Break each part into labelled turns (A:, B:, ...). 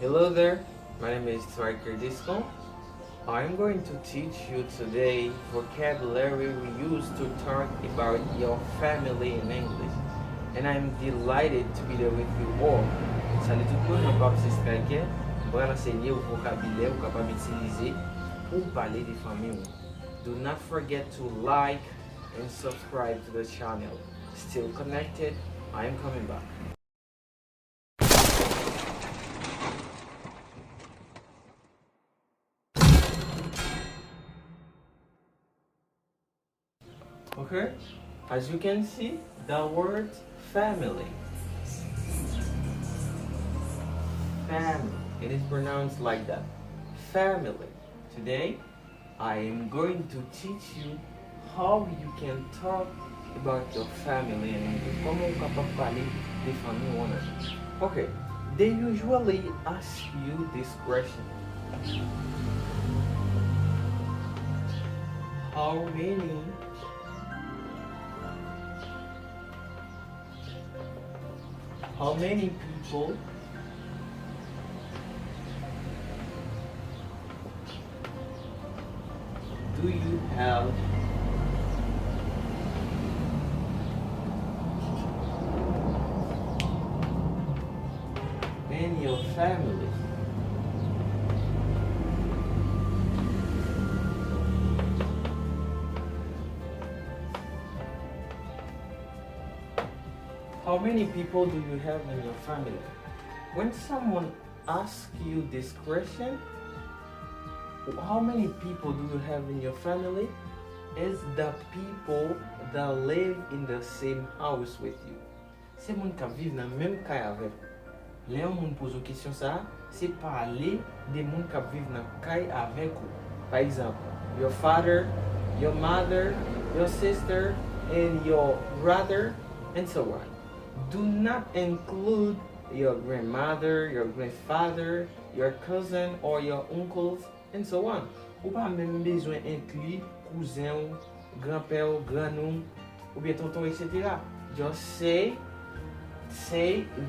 A: Hello there, my name is Striker Disco. I'm going to teach you today vocabulary we use to talk about your family in English. And I'm delighted to be there with you all. Salut tout le monde, mon papa c'est Striker. Je vais enseigner le vocabulaire ou capable d'utiliser pour parler des familles. Do not forget to like and subscribe to the channel. Still connected? I am coming back. Okay, as you can see, the word family. Family. It is pronounced like that. Family. Today, I am going to teach you how you can talk about your family and comment on peut parler des familles. Okay, they usually ask you this question. How many people do you have in your family? How many people do you have in your family? When someone asks you this question, how many people do you have in your family? Is the people that live in the same house with you. C'est moun qui vivent dans même kay avec. Là on pose une question ça, c'est parler des moun qui vivent dans kay avec vous. Par exemple, your father, your mother, your sister, and your brother, and so on. Do not include your grandmother, your grandfather, your cousin, or your uncles, and so on. Ou pas même besoin inclure cousin, grand-père, grand-oncle, ou bien tonton, etc. Just say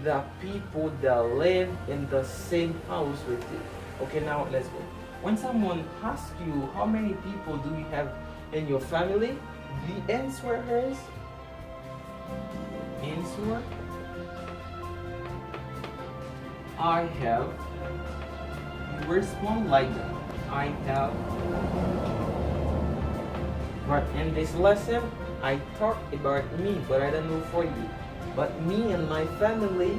A: the people that live in the same house with you. Okay, now let's go. When someone asks you how many people do you have in your family, the answer is I have. You respond like that. I have. But in this lesson, I talk about me, but I don't know for you. But me and my family,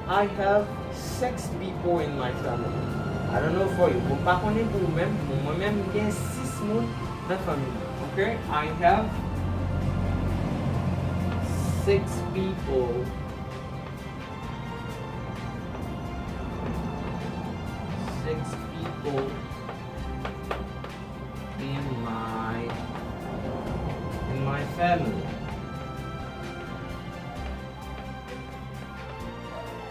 A: I have 6 people in my family. I don't know for you. Par contre, pour moi-même, il y a 6 moun dans la famille. Okay? I have 6 people. 6 people in my family.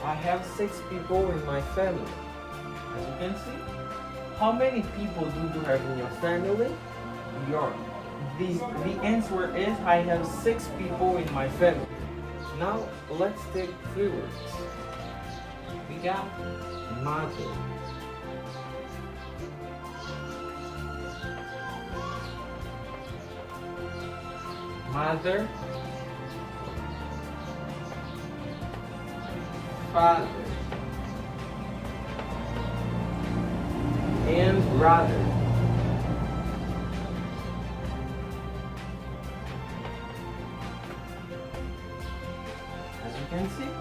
A: I have 6 people in my family. As you can see, how many people do you have in your family? The answer is I have 6 people in my family. Now let's take 3 words. We got mother. Mother, father, and brother. As you can see,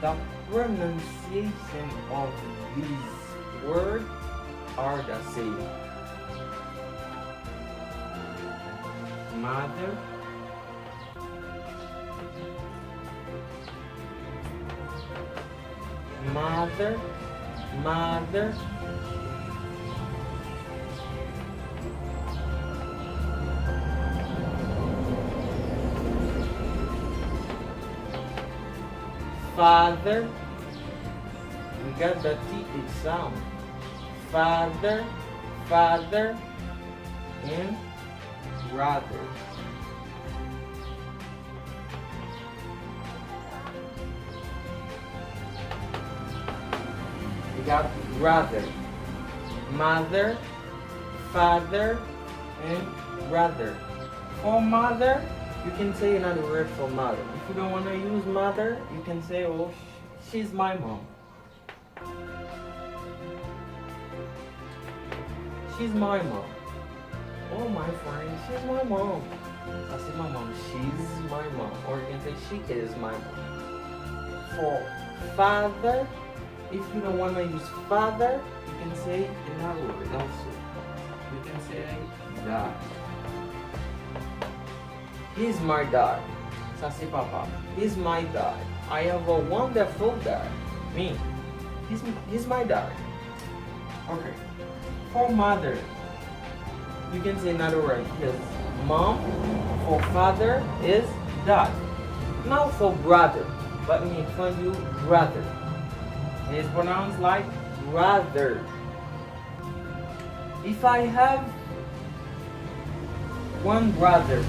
A: the pronunciation of these words are the same. Mother, mother, mother, father. We got the TH sound. Father, father, and brother. got brother, mother, father, and brother. For mother, you can say another word for mother. If you don't want to use mother, you can say, oh, she's my mom. She's my mom. Oh, my friend, she's my mom. I say my mom, she's my mom. Or you can say she is my mom. For father, if you don't want to use father, you can say another word also. You can say dad. He's my dad. Ça c'est papa. He's my dad. I have a wonderful dad. Me. He's my dad. Okay. For mother, you can say another word. Yes. Mom. For father is dad. Now for brother. Let me explain you brother. It is pronounced like brother. If I have one brother,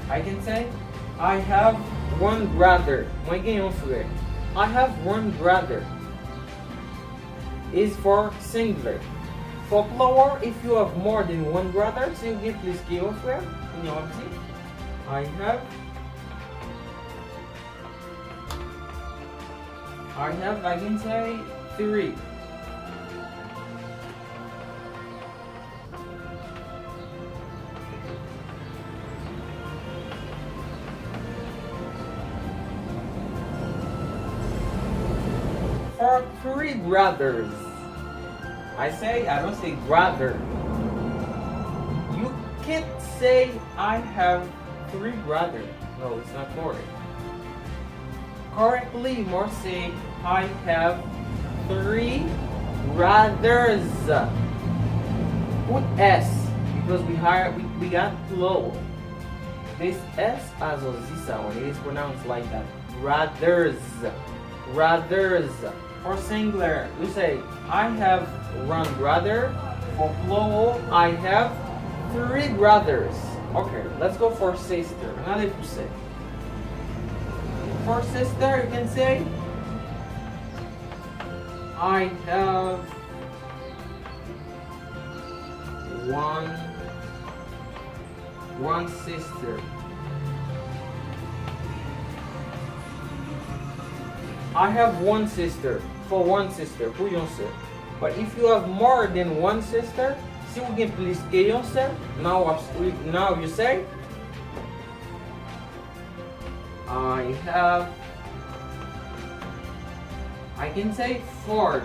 A: I can say I have one brother. I have one brother. Is for singular. For plural, if you have more than one brother, so you get plus que un frère. I can say 3. For 3 brothers. I don't say brother. You can't say I have 3 brothers. No, it's not correct. Correctly, you must say I have 3 brothers. Put S because we got plural. This S as a Z sound. It is pronounced like that. Brothers. Brothers. For singular, you say I have 1 brother. For plural, I have 3 brothers. Okay, let's go for sister. Another you say. For sister, you can say I have one sister. I have 1 sister. For 1 sister, who you say? But if you have more than 1 sister, si vous gen plus que yon se, now you say I can say 4.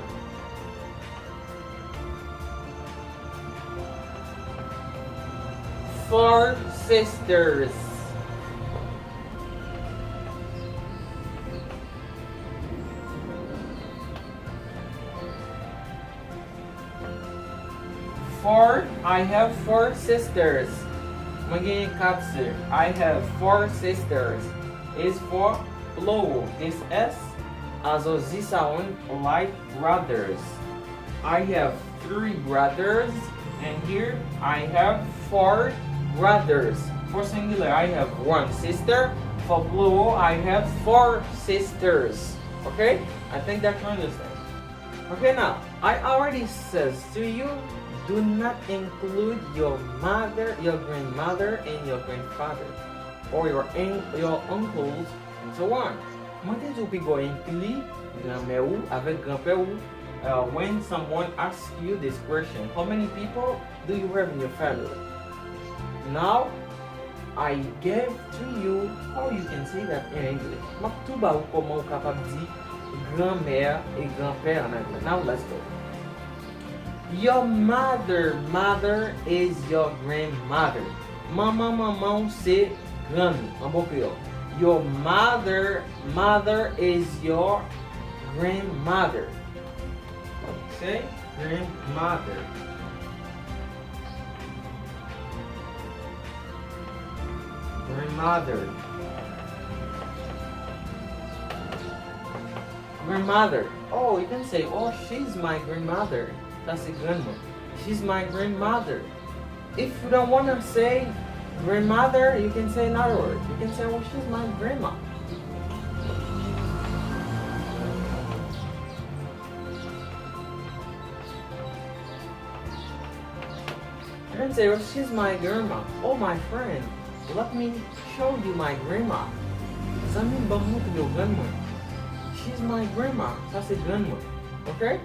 A: Four sisters. I have 4 sisters. I have 4 sisters. Is for plural. This S as a Z sound like brothers. I have 3 brothers, and here I have 4 brothers. For singular, I have 1 sister. For plural, I have 4 sisters. Okay? I think that you understand. Okay, now I already says to you, do not include your mother, your grandmother, and your grandfather, or your uncles, and so on. Mwen te zou pi go include grand-mère ou avec grand-père ou when someone asks you this question, how many people do you have in your family? Now, I gave to you how you can say that in English. Mak tou ba ou koman ou kapab di grand-mère et grand-père en anglais. Now, let's go. Your mother is your grandmother. Maman, c'est grand-mère. En bon créole. Your mother is your grandmother. Say grandmother. Grandmother. grandmother. Oh, you can say, oh, she's my grandmother. That's a good one. She's my grandmother. If you don't want to say grandmother, you can say another word. You can say, oh, she's my grandma. You can say, oh, she's my grandma. Oh, my friend, let me show you my grandma. Zamin bangun to your grandma. She's my grandma. That's a good one. Okay?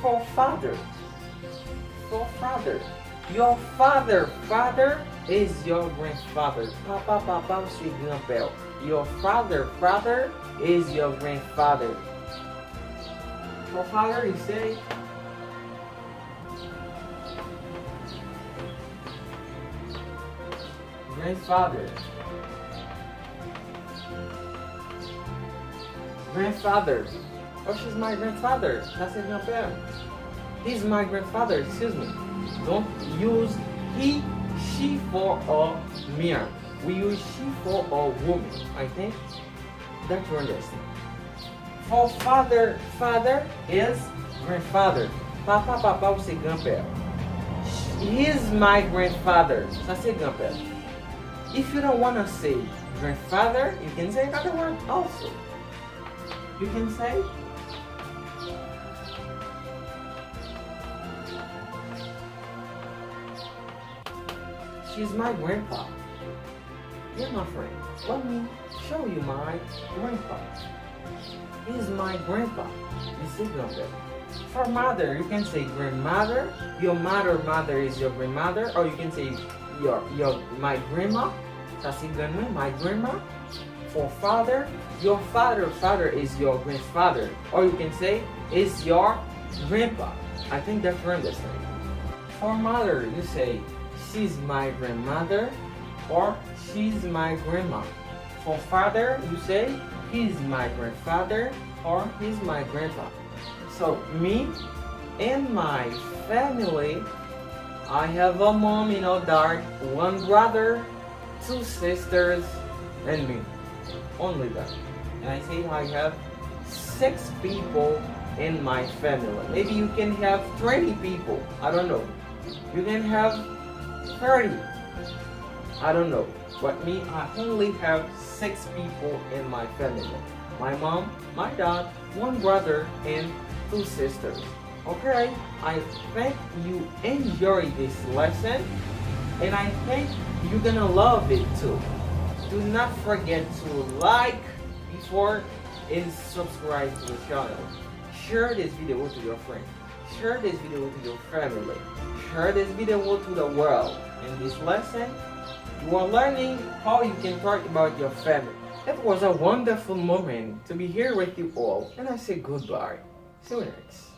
A: For father. For father. Your father. Father is your grandfather. Papa, c'est grand-père. Your father is your grandfather. For father, you say, grandfather. Grandfather. Oh, she's my grandfather. That's a grand-père. He's my grandfather, excuse me. Don't use he, she for a mere. We use she for a woman. I think that you understand. For father, father is grandfather. Papa, c'est grand-père. He is my grandfather. Ça c'est grand-père. If you don't want to say grandfather, you can say another word also. You can say she's my grandpa. Yeah, my friend. Let me show you my grandpa. He's my grandpa. You see, grandpa. For mother, you can say grandmother. Your mother is your grandmother, or you can say my grandma. That's my grandma. For father, your father is your grandfather, or you can say is your grandpa. I think that's you understand. For mother, you say she's my grandmother, or she's my grandma. For father, you say he's my grandfather, or he's my grandpa. So me and my family, I have a mom, dad, one brother, 2 sisters, and me. Only that. And I say I have 6 people in my family. Maybe you can have 20 people. I don't know. You can have 30. I don't know. But me, I only have 6 people in my family. My mom, my dad, 1 brother, and 2 sisters. Okay, I think you enjoyed this lesson, and I think you're gonna love it too. Do not forget to like before and subscribe to the channel. Share this video to your friends. Share this video to your family. Share this video to the world. In this lesson, you are learning how you can talk about your family. It was a wonderful moment to be here with you all, and I say goodbye. See you next.